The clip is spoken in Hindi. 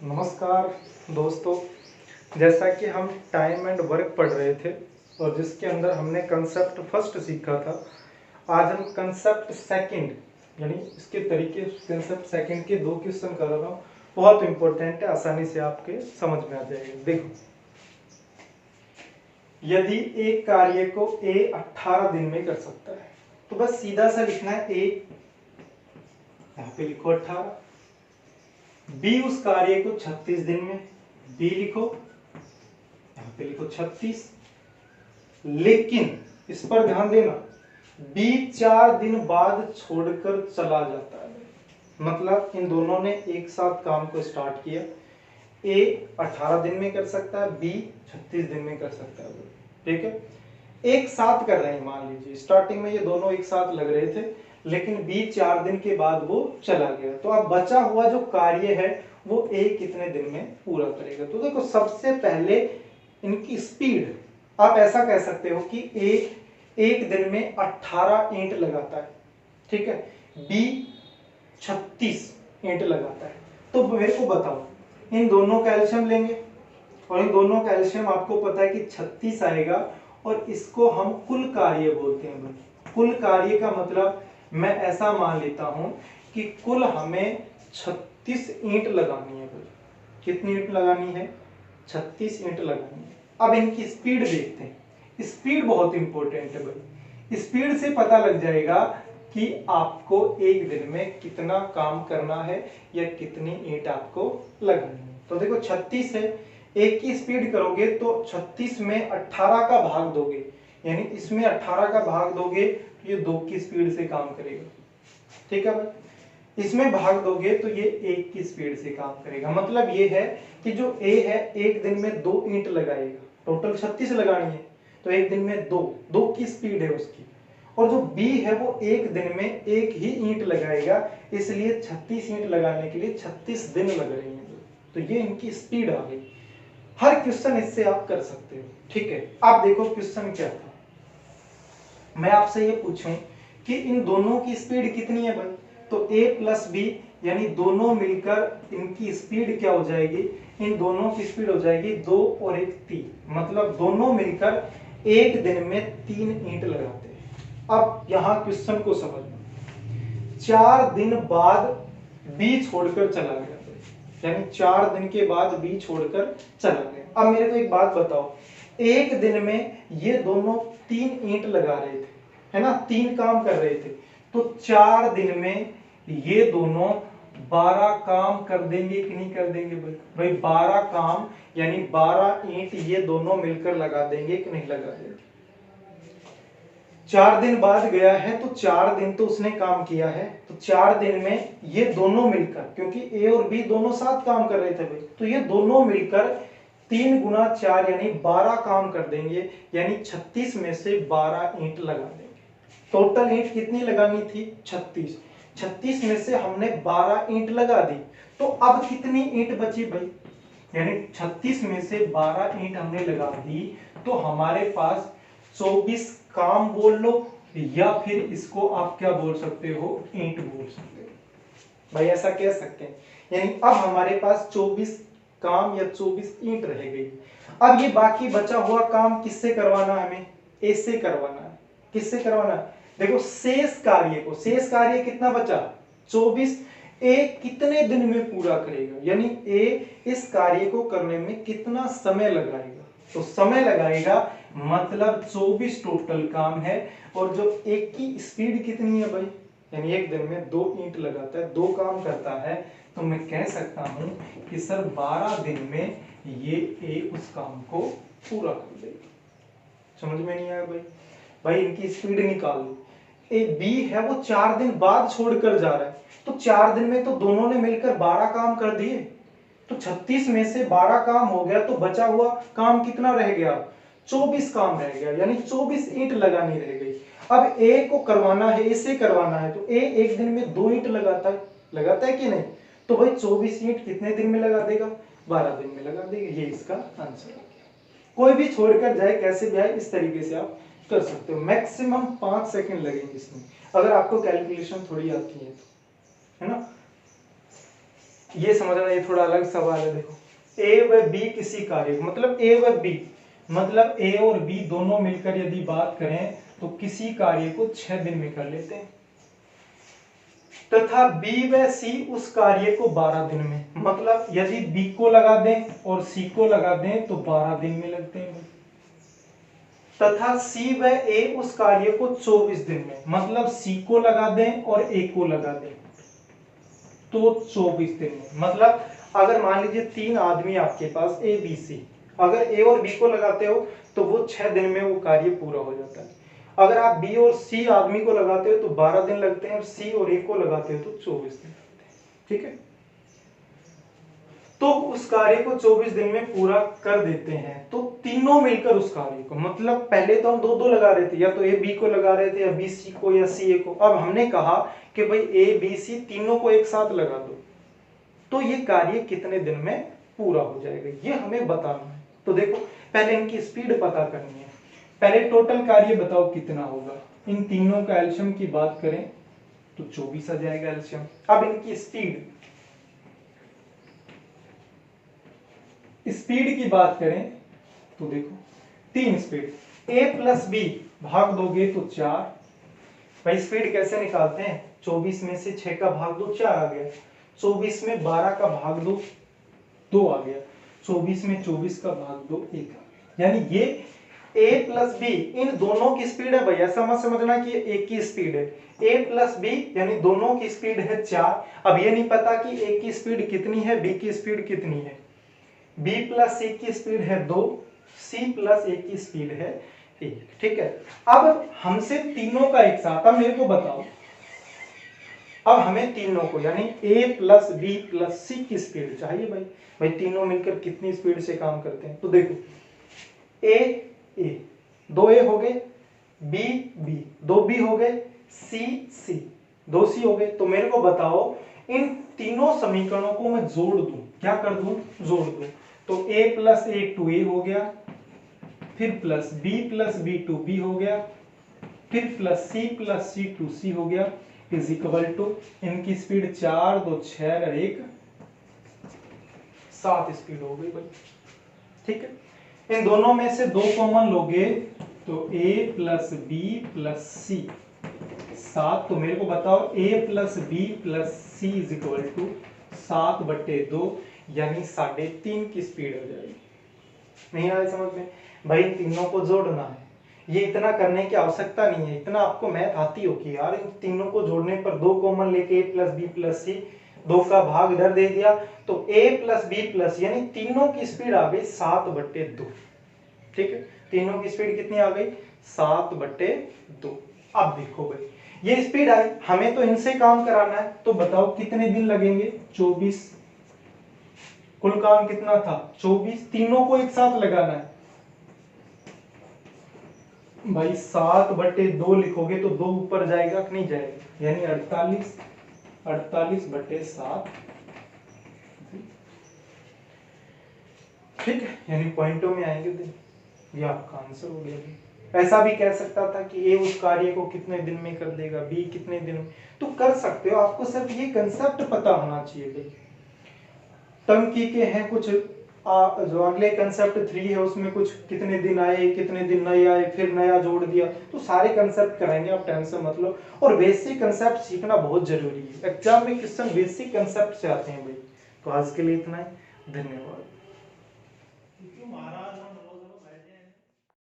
नमस्कार दोस्तों, जैसा कि हम टाइम एंड वर्क पढ़ रहे थे और जिसके अंदर हमने कंसेप्ट फर्स्ट सीखा था, आज हम कंसेप्ट सेकंड यानी इसके तरीके कंसेप्ट सेकंड के 2 क्वेश्चन कर रहा हूँ। बहुत इंपॉर्टेंट है, आसानी से आपके समझ में आ जाएगा। देखो, यदि एक कार्य को ए 18 दिन में कर सकता है तो बस सीधा सा लिखना है ए, यहाँ पे लिखो 18। बी उस कार्य को 36 दिन में, बी लिखो, यहाँ पे लिखो 36। लेकिन इस पर ध्यान देना, बी 4 दिन बाद छोड़कर चला जाता है। मतलब इन दोनों ने एक साथ काम को स्टार्ट किया। ए 18 दिन में कर सकता है, बी 36 दिन में कर सकता है। ठीक है, एक साथ कर रहे हैं। मान लीजिए स्टार्टिंग में ये दोनों एक साथ लग रहे थे, लेकिन बी 4 दिन के बाद वो चला गया। तो अब बचा हुआ जो कार्य है वो ए कितने दिन में पूरा करेगा। तो देखो, सबसे पहले इनकी स्पीड, आप ऐसा कह सकते हो कि ए एक दिन में 18 ईंट लगाता है, ठीक है, बी 36 ईंट लगाता है। तो मेरे को बताओ, इन दोनों का एलसीएम लेंगे और इन दोनों का एलसीएम आपको पता है कि 36 आएगा, और इसको हम कुल कार्य बोलते हैं भाई। कुल कार्य का मतलब मैं ऐसा मान लेता हूं कि कुल हमें 36 ईंट लगानी है भाई। कितनी ईंट लगानी है? 36 ईंट लगानी है। अब इनकी स्पीड देखते हैं। स्पीड बहुत इंपॉर्टेंट है भाई। स्पीड से पता लग जाएगा कि आपको एक दिन में कितना काम करना है या कितनी ईंट आपको लगानी है। तो देखो, 36 है, एक की स्पीड करोगे तो 36 में 18 का भाग दोगे, यानी इसमें 18 का भाग दोगे तो ये 2 की स्पीड से काम करेगा। ठीक है भाई, इसमें भाग दोगे तो ये 1 की स्पीड से काम करेगा। मतलब ये है कि जो ए है एक दिन में 2 ईंट लगाएगा। टोटल 36 लगानी है तो एक दिन में 2 की स्पीड है उसकी। और जो बी है वो एक दिन में 1 ही ईंट लगाएगा, इसलिए 36 ईंट लगाने के लिए 36 दिन लग रही हैं। तो ये इनकी स्पीड आ गई। हर क्वेश्चन इससे आप कर सकते हो। ठीक है, आप देखो क्वेश्चन क्या था। मैं आपसे ये पूछूं कि इन दोनों की स्पीड कितनी है भाई, तो a प्लस बी यानी दोनों मिलकर इनकी स्पीड क्या हो जाएगी? इन दोनों की स्पीड हो जाएगी 2 और 1 3। मतलब दोनों मिलकर एक दिन में 3 ईंट लगाते हैं। अब यहां क्वेश्चन को समझना। 4 दिन बाद बी छोड़कर चला गया, यानी 4 दिन के बाद बी छोड़कर चला गया। अब मेरे को एक बात बताओ, एक दिन में ये दोनों 3 ईंट लगा रहे थे, है ना, 3 काम कर रहे थे। तो 4 दिन में ये दोनों 12 काम कर देंगे कि नहीं कर देंगे भाई? 12 काम यानी 12 ईंट ये दोनों मिलकर लगा देंगे कि नहीं लगा देंगे? 4 दिन बाद गया है तो 4 दिन तो उसने काम किया है, तो 4 दिन में ये दोनों मिलकर, क्योंकि ए और बी दोनों साथ काम कर रहे थे भाई, तो ये दोनों मिलकर 3 गुना 4 यानी 12 काम कर देंगे, यानी 36 में से 12 ईंट लगा देंगे। टोटल ईंट कितनी लगानी थी? 36। 36 में से हमने 12 ईंट लगा दी, तो अब कितनी ईंट बची भाई? यानी 36 में से 12 ईंट हमने लगा दी, तो हमारे पास 24 काम बोल लो, या फिर इसको आप क्या बोल सकते हो? ईंट बोल सकते हो भाई, ऐसा कह सकते हैं। यानी अब हमारे पास 24 काम या 24 ईंट रह गई। अब ये बाकी बचा हुआ काम किससे करवाना है? हमें ए से करवाना है। किससे करवाना है? देखो, शेष कार्य को, शेष कार्य कितना बचा? 24। ए कितने दिन में पूरा करेगा, यानी ए इस कार्य को करने में कितना समय लगाएगा? तो समय लगाएगा, मतलब 24 टोटल काम है। और जो एक की स्पीड कितनी है भाई, यानी एक दिन में 2 ईंट लगाता है, 2 काम करता है, तो मैं कह सकता हूं कि सर 12 दिन में ये ए उस काम को पूरा कर देगा। समझ में नहीं आया भाई? भाई इनकी स्पीड निकाल लो। ए बी है वो 4 दिन बाद छोड़कर जा रहा है, तो 4 दिन में तो दोनों ने मिलकर 12 काम कर दिए, तो 36 में से 12 काम हो गया, तो बचा हुआ काम कितना रह गया? 24 काम रह गया, यानी 24 ईंट लगानी रह गई। अब ए को करवाना है, ए से करवाना है, तो ए एक दिन में 2 ईंट लगाता है कि नहीं? तो भाई 24 ईंट कितने दिन में लगा देगा? 12 दिन में लगा देगा। ये इसका आंसर है। कोई भी छोड़कर जाए, कैसे भी आए, इस तरीके से आप कर सकते हो। मैक्सिमम 5 सेकंड लगेंगे इसमें, अगर आपको कैलकुलेशन थोड़ी आती है तो, है ना। ये समझना, ये थोड़ा अलग सवाल है। देखो ए व बी किसी कार्य को, मतलब ए व बी मतलब ए और बी दोनों मिलकर यदि बात करें तो किसी कार्य को 6 दिन में कर लेते हैं, तथा बी व सी उस कार्य को 12 दिन में, मतलब यदि बी को लगा दें और सी को लगा दें तो 12 दिन में लगते हैं, तथा सी व ए उस कार्य को 24 दिन में, मतलब सी को लगा दें और ए को लगा दें तो 24 दिन में। मतलब अगर मान लीजिए 3 आदमी आपके पास ए बी सी, अगर ए और बी को लगाते हो तो वो 6 दिन में वो कार्य पूरा हो जाता है। अगर आप बी और सी आदमी को लगाते हो तो 12 दिन लगते हैं, और सी और ए को लगाते हो तो 24 दिन लगते हैं। ठीक है, तो उस कार्य को 24 दिन में पूरा कर देते हैं। तो तीनों मिलकर उस कार्य को, मतलब पहले तो हम दो दो लगा रहे थे, या तो ए बी को लगा रहे थे या बी सी को या सी ए को। अब हमने कहा कि भाई ए बी सी तीनों को एक साथ लगा दो, तो ये कार्य कितने दिन में पूरा हो जाएगा ये हमें बताना है। तो देखो पहले इनकी स्पीड पता करनी है। पहले टोटल कार्य बताओ कितना होगा। इन तीनों का एल्शियम की बात करें तो 24 आ जाएगा एल्शियम। अब इनकी स्पीड की बात करें तो देखो 3 स्पीड, a प्लस बी भाग दोगे तो 4। भाई स्पीड कैसे निकालते हैं, 24 में से 6 का भाग दो 4 आ गया, 24 में 12 का भाग दो 2 आ गया, 24 में 24 का भाग दो 1 आ गया। यानी ये a प्लस बी इन दोनों की स्पीड है। भाई ऐसा मत समझना कि एक की स्पीड है, a प्लस बी यानी दोनों की स्पीड है 4। अब ये नहीं पता कि a की स्पीड कितनी है, b की स्पीड कितनी है। b प्लस सी की स्पीड है 2, c प्लस ए की स्पीड है 1। ठीक है, अब हमसे तीनों का एक साथ, अब मेरे को बताओ, अब हमें तीनों को यानी a प्लस बी प्लस सी की स्पीड चाहिए। भाई तीनों मिलकर कितनी स्पीड से काम करते हैं। तो देखो a दो ए हो गए, b b दो b हो गए, c c दो c हो गए। तो मेरे को बताओ इन तीनों समीकरणों को मैं जोड़ दूं, क्या कर दूं, जोड़ दूं। तो a plus A two A हो गया, फिर plus b plus B two B हो गया, फिर प्लस सी टू सी हो गया, इज इक्वल टू इनकी स्पीड 4 2 6 और 1 7 स्पीड हो गई भाई। ठीक है, इन दोनों में से 2 कॉमन लोगे तो a plus B plus C 7। तो मेरे को बताओ a plus B plus C is equal to 7/2 यानी 3.5 की स्पीड हो जाएगी। नहीं आया समझ में भाई, तीनों को जोड़ना है। ये इतना करने की आवश्यकता नहीं है, इतना आपको मैथ आती होगी यार। इन तीनों को जोड़ने पर 2 कॉमन लेके a प्लस बी प्लस सी 2 का भाग इधर दे दिया तो a प्लस बी प्लस यानी तीनों की स्पीड आ गई 7/2। ठीक है, तीनों की स्पीड कितनी आ गई 7/2। अब देखो भाई ये स्पीड आई, हमें तो इनसे काम कराना है, तो बताओ कितने दिन लगेंगे 24। कुल काम कितना था 24, तीनों को एक साथ लगाना है भाई। 7/2 लिखोगे तो 2 ऊपर जाएगा कि नहीं जाएगा, यानी 48/7। ठीक है, यानी पॉइंटों में आएंगे तो ये आपका आंसर हो गया। ऐसा भी कह सकता था कि ए उस कार्य को कितने दिन में कर देगा, बी कितने दिन में, तो कर सकते हो। आपको सिर्फ ये कंसेप्ट पता होना चाहिए भाई। टंकी के हैं कुछ जो अगले कंसेप्ट 3 है उसमें कुछ कितने दिन आए कितने दिन नहीं आए, फिर नया जोड़ दिया, तो सारे कंसेप्ट कराएंगे, आप टेंशन मत लो। और बेसिक कंसेप्ट सीखना बहुत जरूरी है, एग्जाम में क्वेश्चन बेसिक कंसेप्ट से आते हैं भाई। तो आज के लिए इतना ही, धन्यवाद।